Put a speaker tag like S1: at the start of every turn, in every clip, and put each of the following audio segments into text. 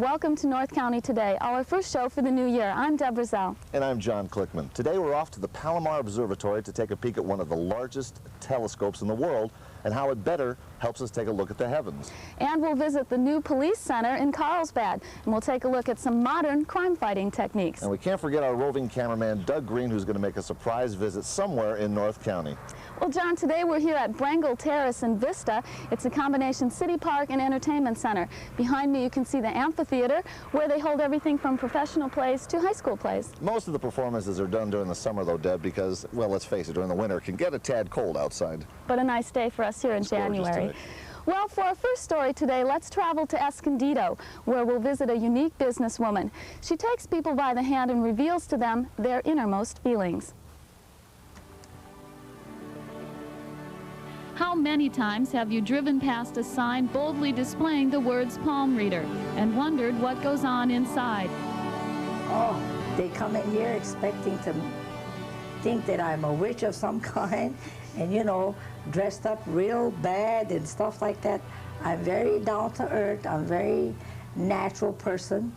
S1: welcome to North County Today, our first show for the new year. I'm Deb Rizal.
S2: And I'm John Clickman. Today we're off to the Palomar Observatory to take a peek at one of the largest telescopes in the world and how it better helps us take a look at the heavens.
S1: And we'll visit the new police center in Carlsbad, and we'll take a look at some modern crime-fighting techniques.
S2: And we can't forget our roving cameraman, Doug Green, who's going to make a surprise visit somewhere in North County.
S1: Well, John, today we're here at Brangle Terrace in Vista. It's a combination city park and entertainment center. Behind me you can see the amphitheater, where they hold everything from professional plays to high school plays.
S2: Most of the performances are done during the summer, though, Deb, because, well, let's face it, during the winter it can get a tad cold outside.
S1: But a nice day for us here in January. Well, for our first story today, let's travel to Escondido, where we'll visit a unique businesswoman. She takes people by the hand and reveals to them their innermost feelings.
S3: How many times have you driven past a sign boldly displaying the words palm reader and wondered what goes on inside?
S4: Oh, they come in here expecting to think that I'm a witch of some kind and, you know, dressed up real bad and stuff like that. I'm very down to earth. I'm a very natural person.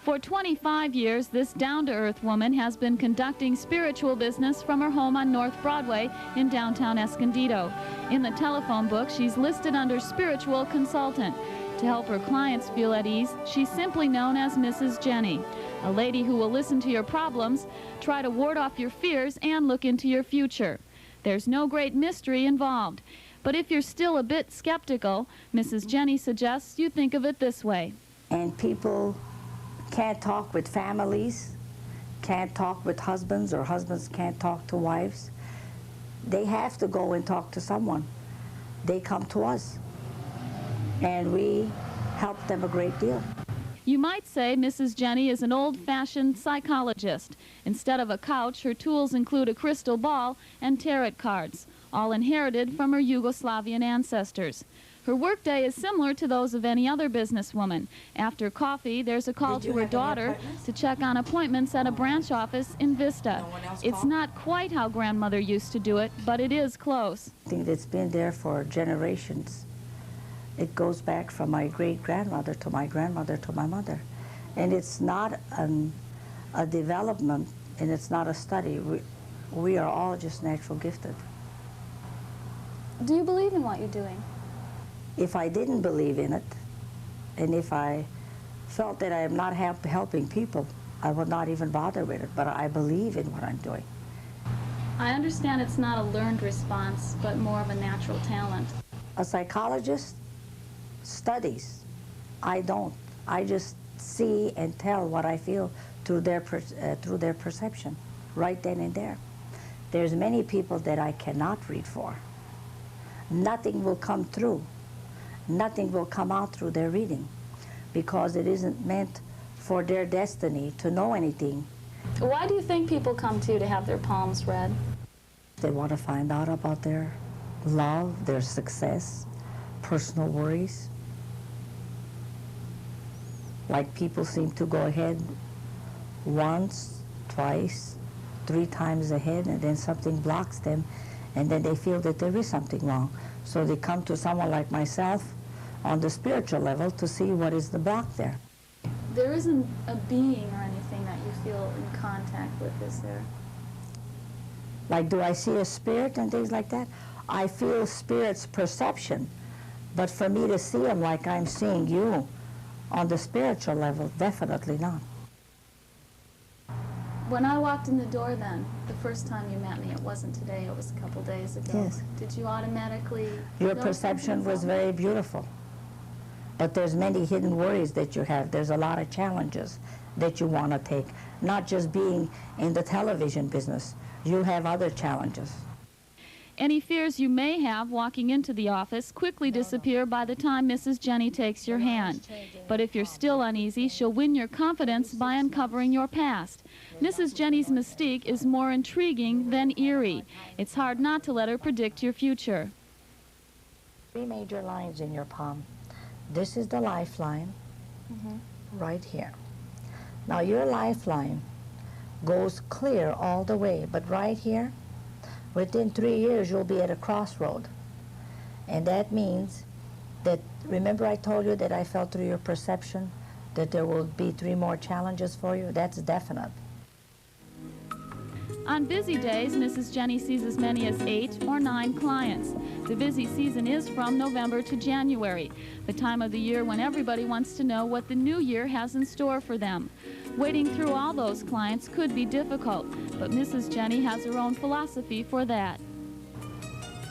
S3: For 25 years, this down-to-earth woman has been conducting spiritual business from her home on North Broadway in downtown Escondido. In the telephone book, she's listed under spiritual consultant. To help her clients feel at ease, she's simply known as Mrs. Jenny, a lady who will listen to your problems, try to ward off your fears, and look into your future. There's no great mystery involved. But if you're still a bit skeptical, Mrs. Jenny suggests you think of it this way.
S4: And people can't talk with families, can't talk with husbands, or husbands can't talk to wives. They have to go and talk to someone. They come to us, and we help them a great deal.
S3: You might say Mrs. Jenny is an old-fashioned psychologist. Instead of a couch, her tools include a crystal ball and tarot cards, all inherited from her Yugoslavian ancestors. Her workday is similar to those of any other businesswoman. After coffee, there's a call to her daughter to check on appointments at a branch office in Vista. It's not quite how grandmother used to do it, but it is close.
S4: I think it's been there for generations. It goes back from my great-grandmother to my grandmother to my mother. And it's not a development, and it's not a study. We are all just natural gifted.
S1: Do you believe in what you're doing?
S4: If I didn't believe in it, and if I felt that I am not helping people, I would not even bother with it, but I believe in what I'm doing.
S1: I understand it's not a learned response, but more of a natural talent.
S4: A psychologist studies. I don't. I just see and tell what I feel through their perception, right then and there. There's many people that I cannot read for. Nothing will come through. Nothing will come out through their reading because it isn't meant for their destiny to know anything.
S1: Why do you think people come to you to have their palms read?
S4: They want to find out about their love, their success, personal worries. Like people seem to go ahead once, twice, 3 times ahead, and then something blocks them, and then they feel that there is something wrong. So they come to someone like myself on the spiritual level to see what is the block there.
S1: There isn't a being or anything that you feel in contact with, is there?
S4: Like, do I see a spirit and things like that? I feel spirit's perception, but for me to see them like I'm seeing you on the spiritual level, definitely not.
S1: When I walked in the door then, the first time you met me, it wasn't today, it was a couple days ago.
S4: Yes.
S1: Did you automatically...
S4: Your perception was very beautiful. But there's many hidden worries that you have. There's a lot of challenges that you want to take. Not just being in the television business. You have other challenges.
S3: Any fears you may have walking into the office quickly disappear by the time Mrs. Jenny takes your hand. But if you're still uneasy, she'll win your confidence by uncovering your past. Mrs. Jenny's mystique is more intriguing than eerie. It's hard not to let her predict your future.
S4: 3 major lines in your palm. This is the lifeline, right here. Now your lifeline goes clear all the way, but right here, within 3 years, you'll be at a crossroad. And that means that, remember I told you that I felt through your perception that there will be 3 more challenges for you. That's definite.
S3: On busy days, Mrs. Jenny sees as many as 8 or 9 clients. The busy season is from November to January, the time of the year when everybody wants to know what the new year has in store for them. Waiting through all those clients could be difficult, but Mrs. Jenny has her own philosophy for that.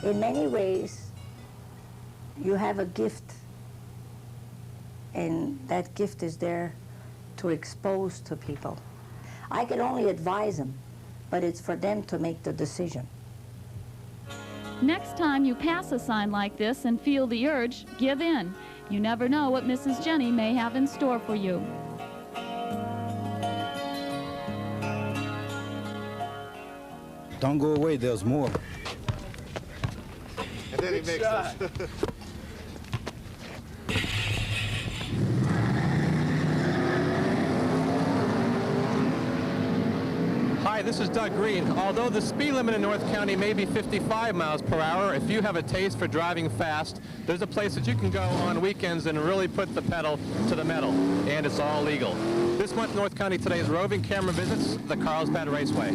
S4: In many ways, you have a gift, and that gift is there to expose to people. I can only advise them, but it's for them to make the decision.
S3: Next time you pass a sign like this and feel the urge, give in. You never know what Mrs. Jenny may have in store for you.
S5: Don't go away, there's more.
S2: And then he makes us.
S6: Hi, this is Doug Green. Although the speed limit in North County may be 55 miles per hour, if you have a taste for driving fast, there's a place that you can go on weekends and really put the pedal to the metal, and it's all legal. This month, North County Today's roving camera visits the Carlsbad Raceway.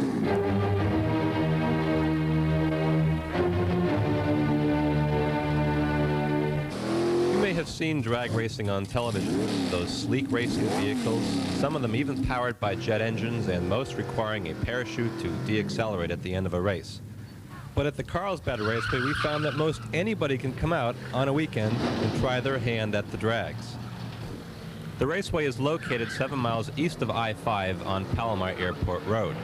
S6: Have seen drag racing on television. Those sleek racing vehicles, some of them even powered by jet engines and most requiring a parachute to deaccelerate at the end of a race. But at the Carlsbad Raceway, we found that most anybody can come out on a weekend and try their hand at the drags. The raceway is located 7 miles east of I-5 on Palomar Airport Road.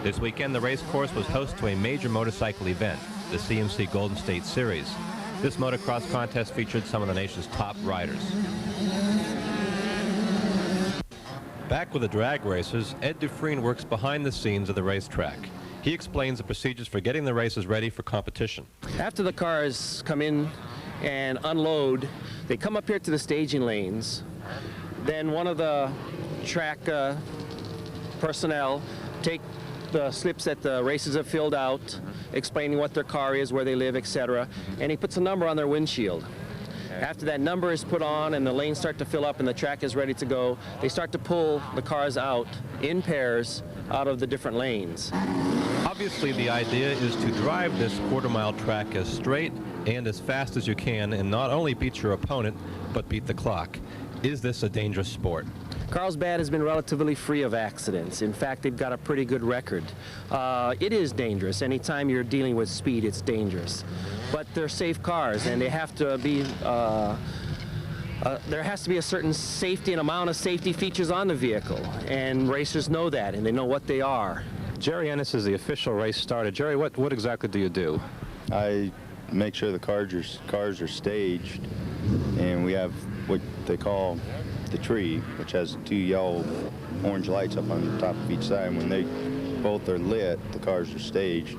S6: This weekend, the race course was host to a major motorcycle event, the CMC Golden State Series. This motocross contest featured some of the nation's top riders. Back with the drag racers, Ed Dufresne works behind the scenes of the racetrack. He explains the procedures for getting the races ready for competition.
S7: After the cars come in and unload, they come up here to the staging lanes. Then one of the track personnel take the slips that the racers have filled out, explaining what their car is, where they live, etc. And he puts a number on their windshield. After that number is put on and the lanes start to fill up and the track is ready to go, they start to pull the cars out in pairs out of the different lanes.
S6: Obviously, the idea is to drive this quarter-mile track as straight and as fast as you can and not only beat your opponent, but beat the clock. Is this a dangerous sport?
S7: Carlsbad has been relatively free of accidents. In fact, they've got a pretty good record. It is dangerous. Anytime you're dealing with speed, it's dangerous. But they're safe cars, and they have to be, there has to be a certain safety and amount of safety features on the vehicle, and racers know that, and they know what they are.
S6: Jerry Ennis is the official race starter. Jerry, what exactly do you do?
S8: I make sure the cars are staged, and we have what they call the tree, which has 2 yellow orange lights up on the top of each side. And when they both are lit, the cars are staged.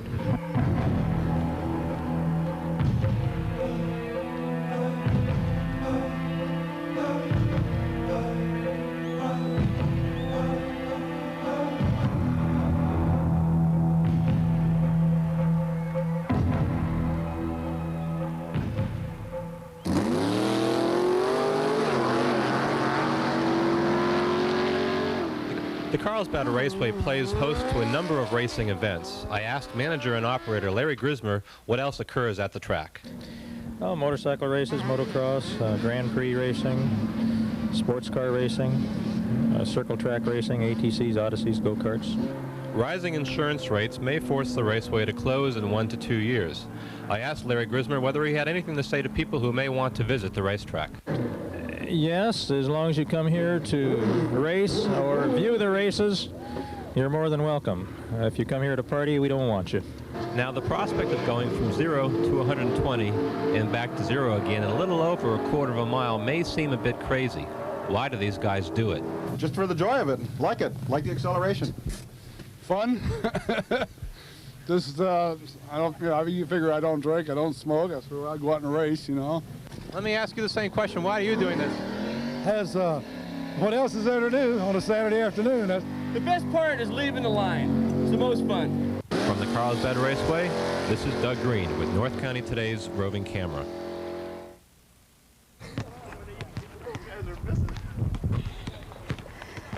S6: The Carlsbad Raceway plays host to a number of racing events. I asked manager and operator Larry Grismer what else occurs at the track.
S9: Oh, motorcycle races, motocross, Grand Prix racing, sports car racing, circle track racing, ATCs, Odysseys, go-karts.
S6: Rising insurance rates may force the raceway to close in 1 to 2 years. I asked Larry Grismer whether he had anything to say to people who may want to visit the racetrack.
S9: Yes, as long as you come here to race or view the races, you're more than welcome. If you come here to party, we don't want you.
S6: Now, the prospect of going from 0 to 120 and back to 0 again in a little over a quarter of a mile may seem a bit crazy. Why do these guys do it?
S10: Just for the joy of it. Like the acceleration. Fun. Just, I don't, you know, you figure I don't drink, I don't smoke, so I go out and race, you know.
S6: Let me ask you the same question. Why are you doing this?
S10: What else is there to do on a Saturday afternoon?
S7: The best part is leaving the line. It's the most fun.
S6: From the Carlsbad Raceway, this is Doug Green with North County Today's roving camera.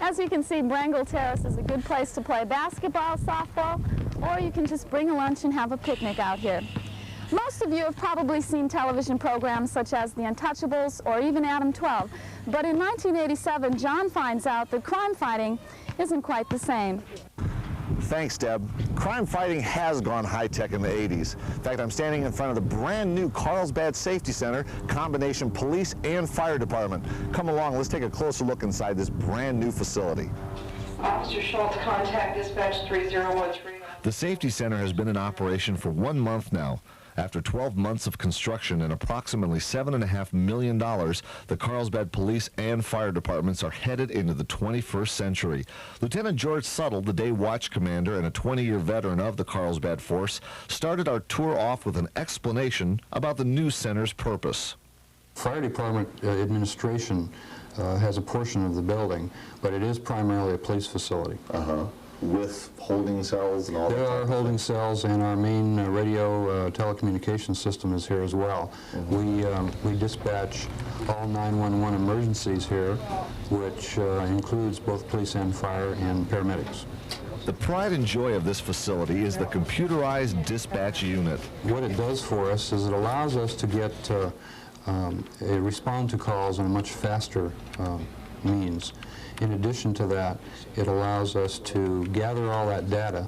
S1: As you can see, Brangle Terrace is a good place to play basketball, softball, or you can just bring a lunch and have a picnic out here. Most of you have probably seen television programs such as The Untouchables or even Adam 12, but in 1987, John finds out that crime fighting isn't quite the same.
S2: Thanks, Deb. Crime fighting has gone high-tech in the 80s. In fact, I'm standing in front of the brand new Carlsbad Safety Center, combination police and fire department. Come along, let's take a closer look inside this brand new facility.
S11: Officer Schultz, contact dispatch 3013.
S2: The Safety Center has been in operation for 1 month now. After 12 months of construction and approximately $7.5 million, the Carlsbad Police and Fire Departments are headed into the 21st century. Lieutenant George Suttle, the day watch commander and a 20-year veteran of the Carlsbad Force, started our tour off with an explanation about the new center's purpose.
S12: Fire Department administration has a portion of the building, but it is primarily a police facility.
S2: With holding cells and all that?
S12: There are holding cells, and our main radio telecommunications system is here as well. We dispatch all 911 emergencies here, which includes both police and fire and paramedics.
S2: The pride and joy of this facility is the computerized dispatch unit.
S12: What it does for us is it allows us to get respond to calls in a much faster means. In addition to that, it allows us to gather all that data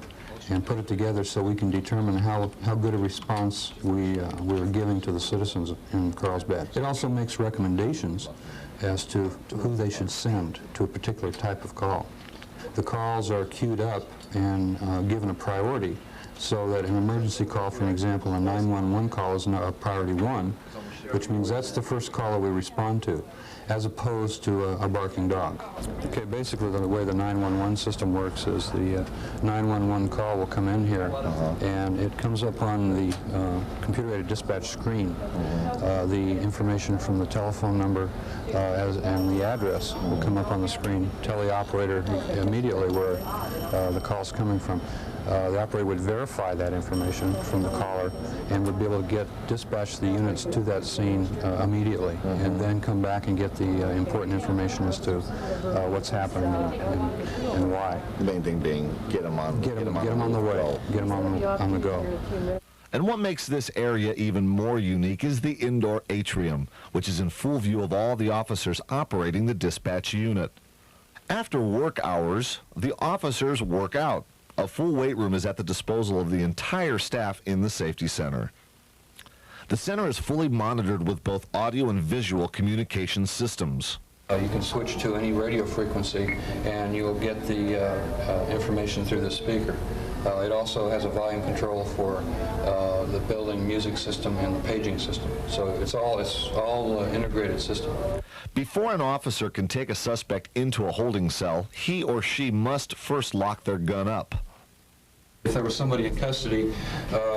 S12: and put it together so we can determine how good a response we're giving to the citizens in Carlsbad. It also makes recommendations as to who they should send to a particular type of call. The calls are queued up and given a priority so that an emergency call, for example, a 911 call is a priority 1, which means that's the first call that we respond to, as opposed to a barking dog. Okay, basically the way the 911 system works is the 911 call will come in here, and it comes up on the computer-aided dispatch screen. The information from the telephone number and the address will come up on the screen. Tell the operator immediately where the call's coming from. The operator would verify that information from the caller and would be able to dispatch the units to that scene immediately, and then come back and get the important information as to what's happening and why.
S2: The main thing being get them on
S12: the way, get them on the go.
S2: And what makes this area even more unique is the indoor atrium, which is in full view of all the officers operating the dispatch unit. After work hours, the officers work out. A full weight room is at the disposal of the entire staff in the Safety Center. The center is fully monitored with both audio and visual communication systems.
S12: You can switch to any radio frequency and you'll get the information through the speaker. It also has a volume control for the building music system and the paging system. So it's all integrated system.
S2: Before an officer can take a suspect into a holding cell, he or she must first lock their gun up.
S12: If there was somebody in custody,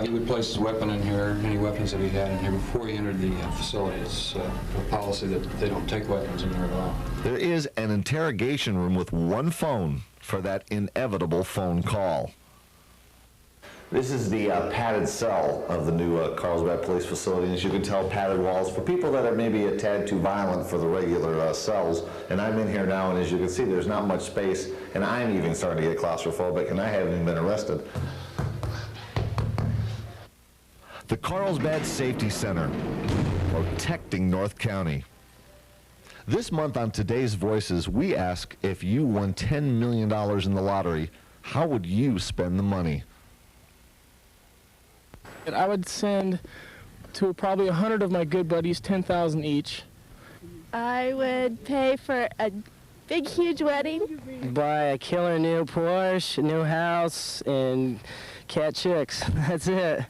S12: he would place his weapon in here, any weapons that he had in here, before he entered the facility. It's a policy that they don't take weapons in there at all.
S2: There is an interrogation room with one phone for that inevitable phone call. This is the padded cell of the new Carlsbad Police Facility. As you can tell, padded walls for people that are maybe a tad too violent for the regular cells. And I'm in here now, and as you can see, there's not much space, and I'm even starting to get claustrophobic, and I haven't even been arrested. The Carlsbad Safety Center, protecting North County. This month on Today's Voices, we ask, if you won $10 million in the lottery, how would you spend the money?
S13: I would send to probably 100 of my good buddies $10,000 each.
S14: I would pay for a big, huge wedding.
S15: Buy a killer new Porsche, a new house, and cat chicks. That's it.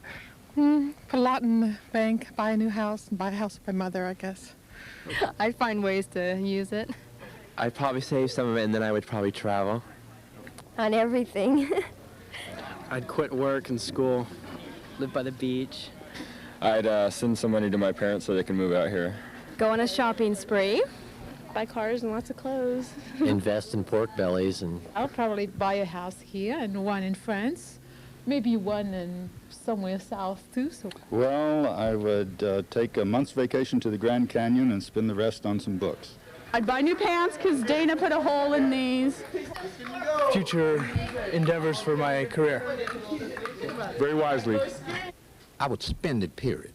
S16: Put a lot in the bank, buy a new house, and buy a house with my mother, I guess.
S17: I'd find ways to use it.
S18: I'd probably save some of it, and then I would probably travel.
S14: On everything.
S15: I'd quit work and school. Live by the beach.
S19: I'd send some money to my parents so they can move out here.
S14: Go on a shopping spree. Buy cars and lots of clothes.
S15: Invest in pork bellies. And
S20: I'll probably buy a house here and one in France. Maybe one in somewhere south too. So.
S21: Well, I would take a month's vacation to the Grand Canyon and spend the rest on some books. I'd buy new pants because Dana put a hole in these.
S13: Future endeavors for my career.
S22: Very wisely.
S23: I would spend it, period.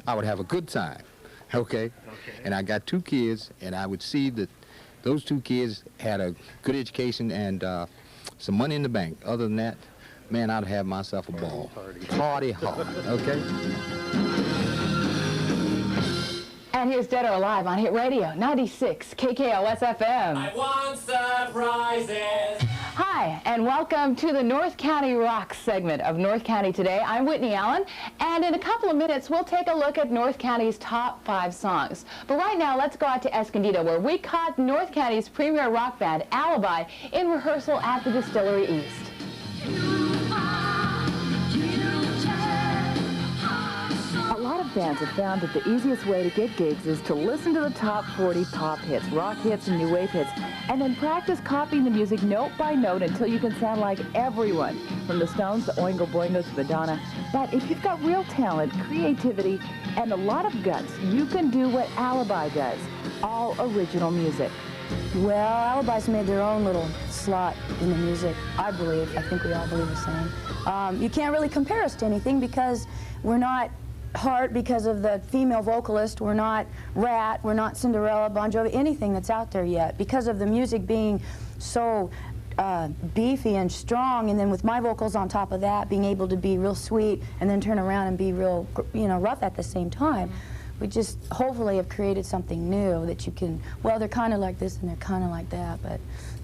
S23: I would have a good time, okay? And I got 2 kids, and I would see that those 2 kids had a good education and some money in the bank. Other than that, man, I'd have myself a ball. Party hard, okay?
S24: And here's Dead or Alive on Hit Radio 96 KKOS FM.
S25: I want surprises.
S24: Hi, and welcome to the North County Rock segment of North County Today. I'm Whitney Allen, and in a couple of minutes, we'll take a look at North County's top 5 songs. But right now, let's go out to Escondido, where we caught North County's premier rock band, Alibi, in rehearsal at the Distillery East. A lot of bands have found that the easiest way to get gigs is to listen to the top 40 pop hits, rock hits, and new wave hits, and then practice copying the music note by note until you can sound like everyone, from the Stones to Oingo Boingo to Madonna. But if you've got real talent, creativity, and a lot of guts, you can do what Alibi does, all original music.
S26: Well, Alibi's made their own little slot in the music, I believe. I think we all believe the same. You can't really compare us to anything because we're not Heart because of the female vocalist. We're not Rat, we're not Cinderella, Bon Jovi, anything that's out there yet. Because of the music being so beefy and strong, and then with my vocals on top of that, being able to be real sweet and then turn around and be real, rough at the same time. We just hopefully have created something new that you can, well, they're kind of like this and they're kind of like that, but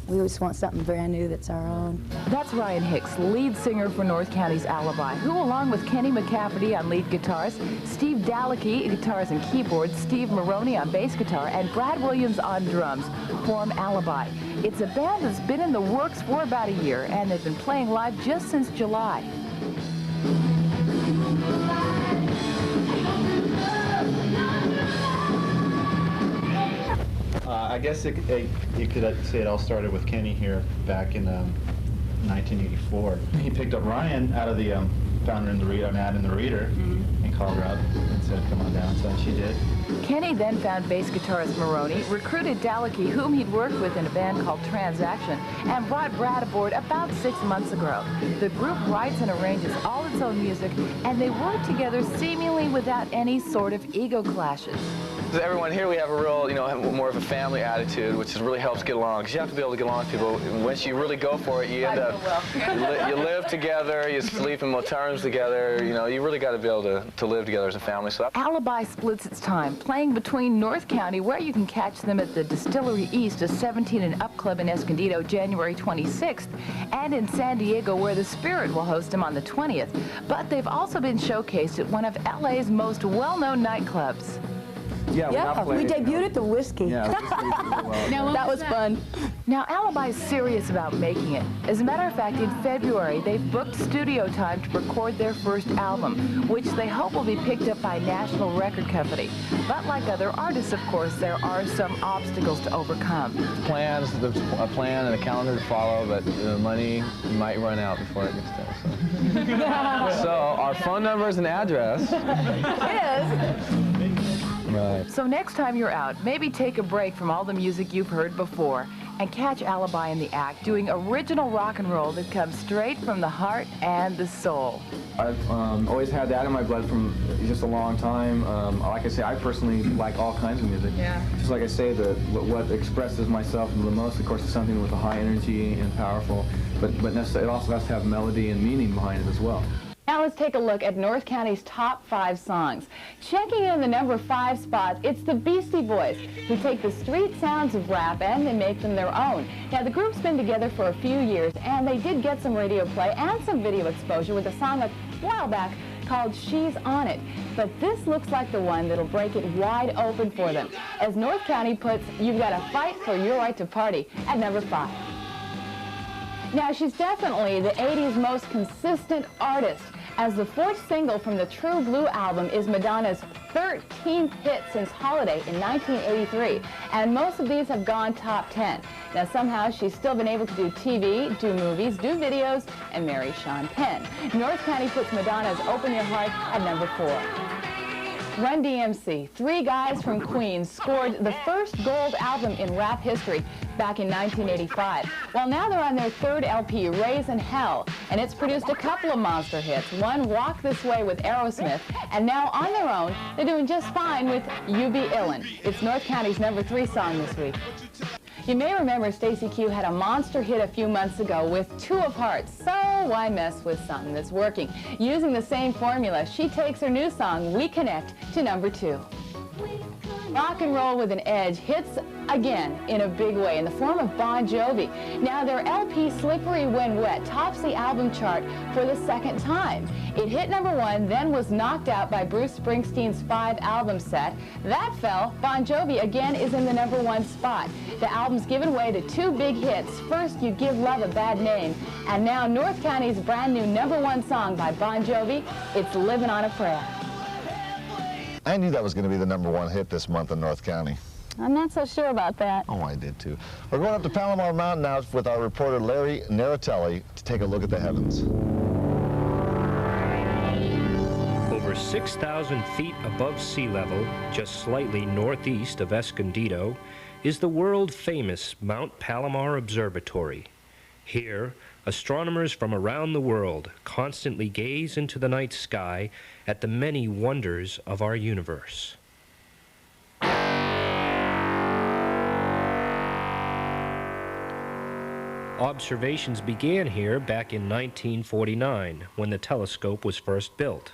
S26: we just want something brand new that's our own.
S24: That's Ryan Hicks, lead singer for North County's Alibi, who, along with Kenny McCafferty on lead guitars, Steve Daleke guitars and keyboards, Steve Maroney on bass guitar, and Brad Williams on drums, form Alibi. It's a band that's been in the works for about a year, and they've been playing live just since July.
S27: I guess you could say it all started with Kenny here back in 1984. He picked up Ryan out of the found her in the reader, an ad in the Reader, and called her up and said, "Come on down." So she did.
S24: Kenny then found bass guitarist Maroney, recruited Daleke, whom he'd worked with in a band called Transaction, and brought Brad aboard about 6 months ago. The group writes and arranges all its own music, and they work together seemingly without any sort of ego clashes.
S28: Everyone here, we have a real, more of a family attitude, which really helps get along. Because you have to be able to get along with people. And once you really go for it, you end up, you live together, you sleep in motel rooms together. You really got to be able to live together as a family. So
S24: Alibi splits its time, playing between North County, where you can catch them at the Distillery East, a 17 and up club in Escondido, January 26th, and in San Diego, where the Spirit will host them on the 20th. But they've also been showcased at one of LA's most well-known nightclubs.
S26: Yeah, we debuted at the Whiskey.
S28: Yeah,
S26: that was fun.
S24: Now, Alibi is serious about making it. As a matter of fact, in February, they've booked studio time to record their first album, which they hope will be picked up by a national record company. But like other artists, of course, there are some obstacles to overcome.
S28: there's a plan and a calendar to follow, but the money might run out before it gets there. So our phone numbers and address
S24: is.
S28: Right.
S24: So next time you're out, maybe take a break from all the music you've heard before and catch Alibi in the act, doing original rock and roll that comes straight from the heart and the soul.
S28: I've always had that in my blood from just a long time. Like I say, I personally like all kinds of music.
S24: Yeah.
S28: Just like I say, what expresses myself the most, of course, is something with a high energy and powerful, but it also has to have melody and meaning behind it as well.
S24: Now let's take a look at North County's top 5 songs. Checking in the number 5 spot, it's the Beastie Boys, who take the street sounds of rap and they make them their own. Now the group's been together for a few years, and they did get some radio play and some video exposure with a song a while back called She's On It. But this looks like the one that'll break it wide open for them. As North County puts, "You've got to fight for your right to party" at number 5. Now, she's definitely the 80s most consistent artist, as the 4th single from the True Blue album is Madonna's 13th hit since Holiday in 1983, and most of these have gone top 10. Now, somehow, she's still been able to do TV, do movies, do videos, and marry Sean Penn. North County puts Madonna's Open Your Heart at number 4. Run DMC, three guys from Queens, scored the first gold album in rap history back in 1985. Well, now they're on their third LP, Raising Hell, and it's produced a couple of monster hits. One, Walk This Way with Aerosmith, and now on their own, they're doing just fine with You Be Illin'. It's North County's #3 song this week. You may remember Stacey Q had a monster hit a few months ago with Two of Hearts, so why mess with something that's working? Using the same formula, she takes her new song, We Connect, to #2. Rock and Roll with an Edge hits again in a big way in the form of Bon Jovi. Now their LP Slippery When Wet tops the album chart for the second time. It hit #1, then was knocked out by Bruce Springsteen's 5-album set. That fell. Bon Jovi again is in the #1 spot. The album's given way to two big hits. First, You Give Love a Bad Name, and now North County's brand new #1 song by Bon Jovi, It's Living on a Prayer.
S2: I knew that was going to be the #1 hit this month in North County.
S1: I'm not so sure about that.
S2: Oh, I did too. We're going up to Palomar Mountain now with our reporter Larry Naratelli to take a look at the heavens.
S3: Over 6,000 feet above sea level, just slightly northeast of Escondido, is the world-famous Mount Palomar Observatory. Here, astronomers from around the world constantly gaze into the night sky at the many wonders of our universe. Observations began here back in 1949, when the telescope was first built.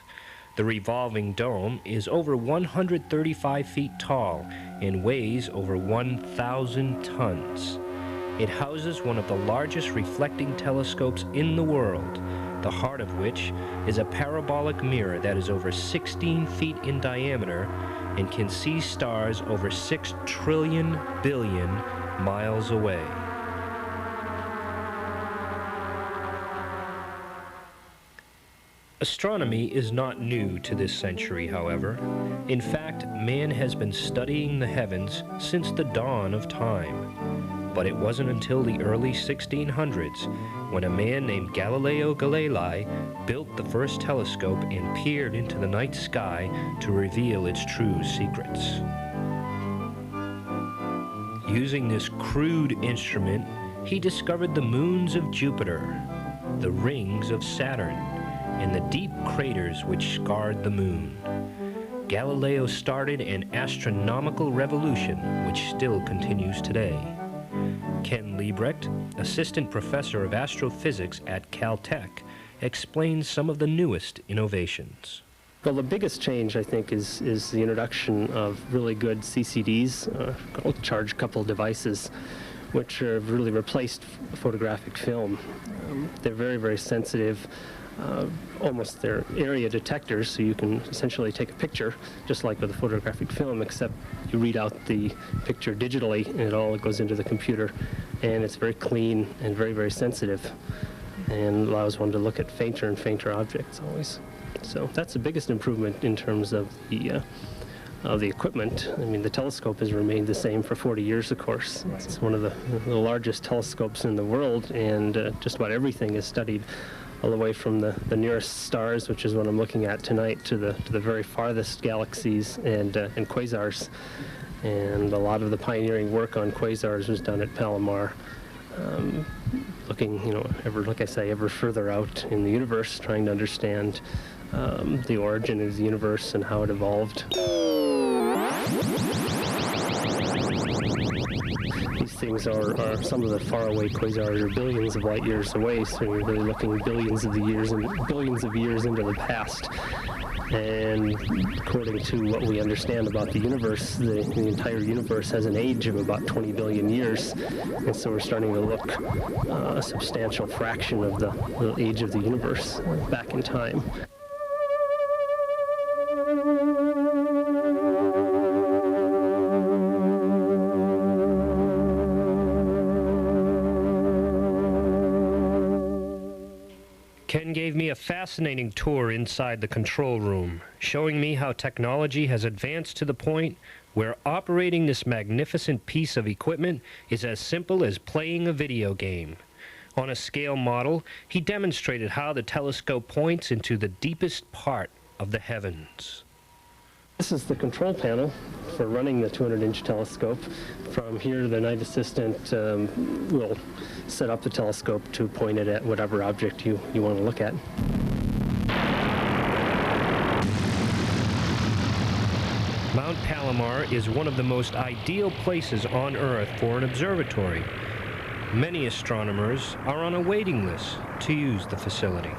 S3: The revolving dome is over 135 feet tall and weighs over 1,000 tons. It houses one of the largest reflecting telescopes in the world, the heart of which is a parabolic mirror that is over 16 feet in diameter and can see stars over 6 trillion billion miles away. Astronomy is not new to this century, however. In fact, man has been studying the heavens since the dawn of time. But it wasn't until the early 1600s when a man named Galileo Galilei built the first telescope and peered into the night sky to reveal its true secrets. Using this crude instrument, he discovered the moons of Jupiter, the rings of Saturn, and the deep craters which scarred the moon. Galileo started an astronomical revolution which still continues today. Ken Liebrecht, assistant professor of astrophysics at Caltech, explains some of the newest innovations.
S4: Well, the biggest change, I think, is the introduction of really good CCDs, charge coupled devices, which have really replaced photographic film. They're very, very sensitive. Almost they're area detectors, so you can essentially take a picture, just like with a photographic film, except you read out the picture digitally, and it all goes into the computer, and it's very clean and very, very sensitive, and allows one to look at fainter and fainter objects always. So that's the biggest improvement in terms of the equipment. I mean, the telescope has remained the same for 40 years, of course. It's one of the largest telescopes in the world, and just about everything is studied all the way from the nearest stars, which is what I'm looking at tonight, to the very farthest galaxies and quasars. And a lot of the pioneering work on quasars was done at Palomar, looking, like I say, ever further out in the universe, trying to understand the origin of the universe and how it evolved. These things are some of the faraway quasars are billions of light years away, so you're really looking billions of years into the past. And according to what we understand about the universe, the entire universe has an age of about 20 billion years. And so we're starting to look a substantial fraction of the age of the universe back in time.
S3: Ken gave me a fascinating tour inside the control room, showing me how technology has advanced to the point where operating this magnificent piece of equipment is as simple as playing a video game. On a scale model, he demonstrated how the telescope points into the deepest part of the heavens.
S4: This is the control panel for running the 200-inch telescope. From here, the night assistant will set up the telescope to point it at whatever object you want to look at.
S3: Mount Palomar is one of the most ideal places on Earth for an observatory. Many astronomers are on a waiting list to use the facility.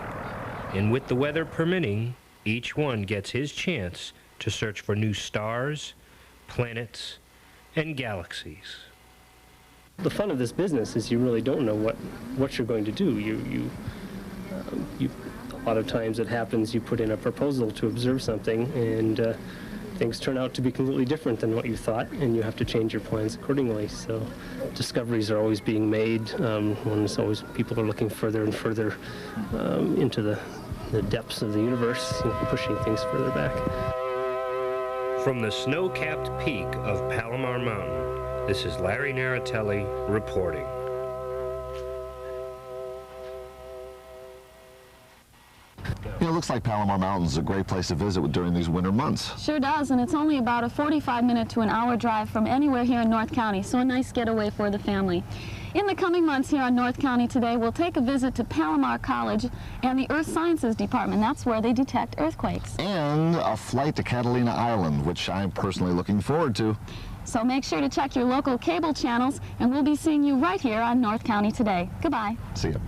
S3: And with the weather permitting, each one gets his chance to search for new stars, planets, and galaxies.
S4: The fun of this business is you really don't know what you're going to do. A lot of times it happens you put in a proposal to observe something and things turn out to be completely different than what you thought, and you have to change your plans accordingly. So discoveries are always being made. People are looking further and further into the depths of the universe, pushing things further back.
S3: From the snow-capped peak of Palomar Mountain, this is Larry Naratelli reporting.
S2: You know, it looks like Palomar Mountain is a great place to visit during these winter months.
S1: Sure does, and it's only about a 45-minute to an hour drive from anywhere here in North County, so a nice getaway for the family. In the coming months here on North County Today, we'll take a visit to Palomar College and the Earth Sciences Department. That's where they detect earthquakes.
S2: And a flight to Catalina Island, which I'm personally looking forward to.
S1: So make sure to check your local cable channels, and we'll be seeing you right here on North County Today. Goodbye.
S2: See ya.